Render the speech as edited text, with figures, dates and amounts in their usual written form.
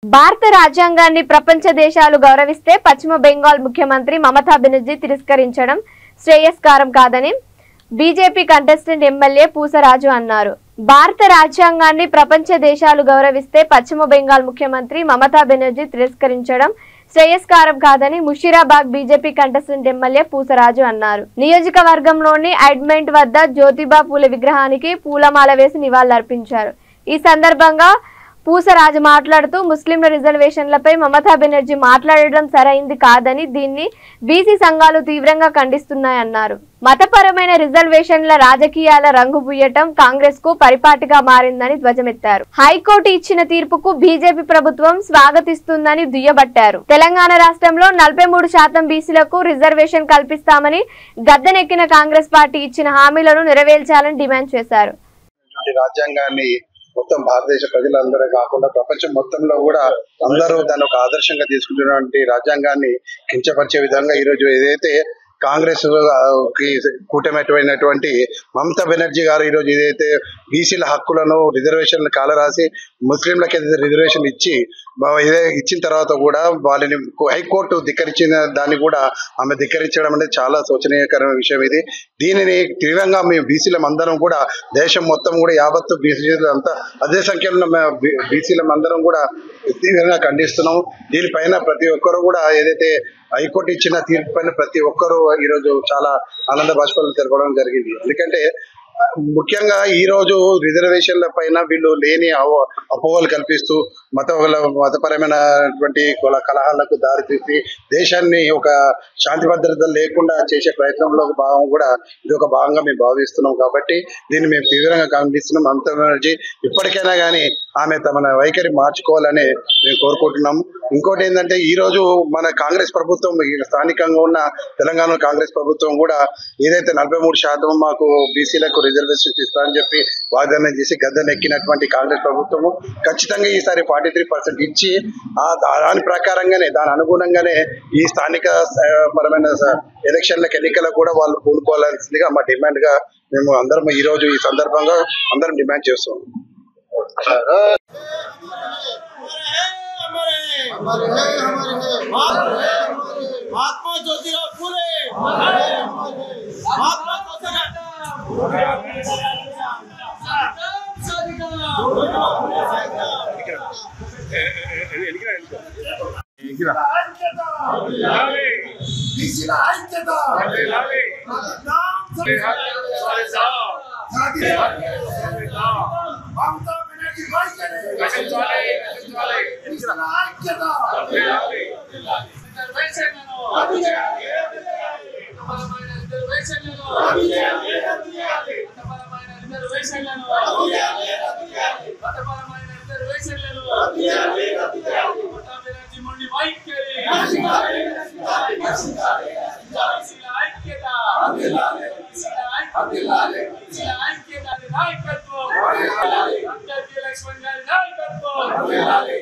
భారత రాజ్యాంగాన్ని ప్రపంచ దేశాలు గౌరవిస్తే పశ్చిమ బెంగాల్ ముఖ్యమంత్రి మమతా బెనర్జీ తిరస్కరించడం శ్రేయస్కరం కాదని బీజేపీ కంటెస్టెంట్ ఎమ్మెల్యే పూసరాజు అన్నారు. భారత రాజ్యాంగాన్ని ప్రపంచ దేశాలు గౌరవిస్తే పశ్చిమ బెంగాల్ ముఖ్యమంత్రి మమతా బెనర్జీ తిరస్కరించడం శ్రేయస్కరం కాదని ముషీరాబాద్ బీజేపీ కంటెస్టెంట్ ఎమ్మెల్యే పూసరాజు అన్నారు. నియోజకవర్గంలోని అడ్మెంట్ వద్ద జ్యోతిబా పూలే విగ్రహానికి పూలమాల వేసి నివాళులర్పించారు. ఈ సందర్భంగా పూసరాజు మాట్లాడుతూ ముస్లింల రిజర్వేషన్లపై మమతా బెనర్జీ మాట్లాడడం సరైంది కాదని దీన్ని బీసీ సంఘాలు తీవ్రంగా ఖండిస్తున్నాయన్నారు. మతపరమైన రిజర్వేషన్ల రాజకీయాల రంగు పూయటం కాంగ్రెస్ కు పరిపాటిగా మారిందని ధ్వజమెత్తారు. హైకోర్టు ఇచ్చిన తీర్పుకు బీజేపీ ప్రభుత్వం స్వాగతిస్తుందని దుయ్యబట్టారు. తెలంగాణ రాష్ట్రంలో 43% బీసీలకు రిజర్వేషన్ కల్పిస్తామని గద్దెనెక్కిన కాంగ్రెస్ పార్టీ ఇచ్చిన హామీలను నెరవేర్చాలని డిమాండ్ చేశారు. రాజ్యాంగాన్ని మొత్తం భారతదేశ ప్రజలందరూ కాకుండా ప్రపంచం మొత్తంలో కూడా అందరూ దాన్ని ఒక ఆదర్శంగా తీసుకుంటున్నటువంటి రాజ్యాంగాన్ని కించపరిచే విధంగా ఈరోజు ఏదైతే కాంగ్రెస్ కి కూటమైనటువంటి మమతా బెనర్జీ గారు ఈరోజు ఏదైతే బీసీల హక్కులను రిజర్వేషన్లు కాలరాసి ముస్లింలకి రిజర్వేషన్ ఇచ్చిన తర్వాత కూడా వాళ్ళని హైకోర్టు ధిక్కరించిన దాన్ని కూడా ఆమె ధిక్కరించడం అనేది చాలా శోచనీయకరమైన విషయం. దీనిని తీవ్రంగా మేము బీసీలం అందరం కూడా దేశం మొత్తం కూడా యావత్తు బీసీలు అంతా అదే సంఖ్యలో ఉన్న బీసీలం అందరం కూడా తీవ్రంగా ఖండిస్తున్నాం. దీనిపైన ప్రతి ఒక్కరు కూడా ఏదైతే హైకోర్టు ఇచ్చిన తీర్పు పైన ప్రతి ఒక్కరూ ఈరోజు చాలా ఆనంద బాష్పాలు తెలపడం జరిగింది. ఎందుకంటే ముఖ్యంగా ఈ రోజు రిజర్వేషన్ల పైన వీళ్ళు లేని అపోహలు కల్పిస్తూ మతపరమైనటువంటి కలహాలకు దారితీసి దేశాన్ని ఒక శాంతి భద్రత లేకుండా చేసే ప్రయత్నంలో భాగం కూడా ఇది ఒక భాగంగా మేము భావిస్తున్నాం. కాబట్టి దీన్ని మేము తీవ్రంగా ఖండిస్తున్నాం. మమతా బెనర్జీ ఇప్పటికైనా కానీ ఆమె తమ వైఖరి మార్చుకోవాలని మేము కోరుకుంటున్నాము. ఇంకోటి ఏంటంటే ఈ రోజు మన కాంగ్రెస్ ప్రభుత్వం స్థానికంగా ఉన్న తెలంగాణ కాంగ్రెస్ ప్రభుత్వం కూడా ఏదైతే 43% మాకు బీసీలకు రిజర్వేషన్ ఇస్తారని చెప్పి వాగ్దానం చేసి గద్దెనెక్కినటువంటి కాంగ్రెస్ ప్రభుత్వము ఖచ్చితంగా ఈసారి 43% ఇచ్చి దాని ప్రకారంగానే దాని అనుగుణంగానే ఈ స్థానిక పరమైన ఎన్నికలకు కూడా వాళ్ళు పూనుకోవాల్సిందిగా మా డిమాండ్ గా మేము అందరం ఈ రోజు ఈ సందర్భంగా అందరం డిమాండ్ చేస్తున్నాం. महात्मा ज्योतिराव फुले महात्मा लक्ष्मण गारी नायकत्व